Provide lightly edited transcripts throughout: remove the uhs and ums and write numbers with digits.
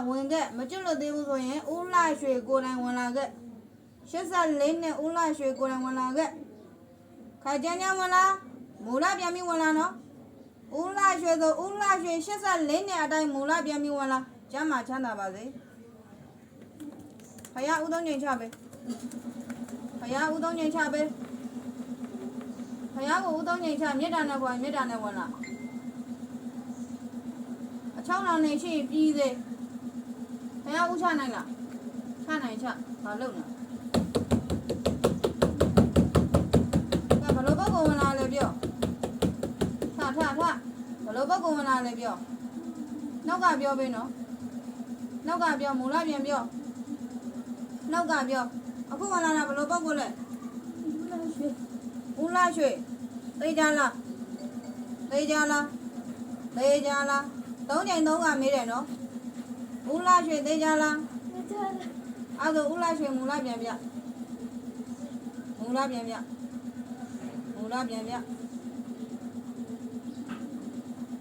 ဝင်ခဲ့မကျွတ်လို့သေးဘူးဆိုရင်ဦးလှရွှေကိုယ်တိုင်ဝင်လာခဲ့84နဲ့ဦးလှရွှေကိုယ်တိုင်ဝင်လာခဲ့ခိုင်ကျန်းကျန်းဝင်လာမူလပြန်ပြီးဝင်လာနော်ဦးလှရွှေဆိုဦးလှရွှေ84နဲ့အတိုင်းမူလပြန်ပြီးဝင်လာကျမ်းမှာချမ်းသာပါစေဖယားဦးသုံးချိန်ချပေးဖယားဦးသုံးချိန်ချပေးဖယားကိုဦးသုံးချိန်ချမြေတာနဲ့ပေါ်မြေတာနဲ့ဝင်လာအချောင်းလောင်နေရှိပြီးသေးဖယားဦးချနိုင်လားချနိုင်ချဘာလုပ်လဲဘယ်လိုပုဂ္ဂိုလ်ဝင်လာလဲပြောထဘယ်လိုပုဂ္ဂိုလ်ဝင်လာလဲပြောနောက်ကပြောပေးနော်နောက်ကပြောမူလပြန်ပြောနောက်ကပြောအခုဝင်လာတာဘယ်လိုပုဂ္ဂိုလ်လဲဦးလှရွှေသိကြလား3ချိန်3ကမေးတယ်နော်ဦးလှရွှေသိကြလားအဲ့ဒါဦးလှရွှေမူလပြန်ပြ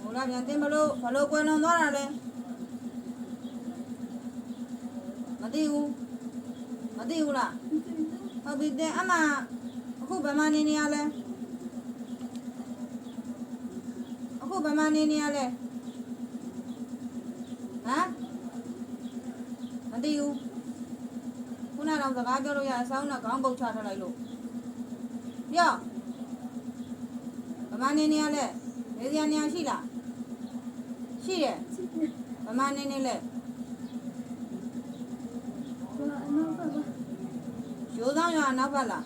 မူလပြန်တင်ဘလို့ကွယ်လွန်သွားတာလဲမသိဘူးလားဟုတ်ပြီတင်အမအခုဗမာနေနေရလဲအခုဗမာနေနေရလဲဟမ်မသိဘူးခုနကတော့စကားပြောလို့ရအဆောင်နဲ့ခေါင်းပုတ်ချထားလိုက်လို့ပြောဗမာနေနေရလဲနေစရာနေရာရှိလားရှိတယ်ဗမာနေနေလဲရိုးဆောင်ရနောက်ဖက်လား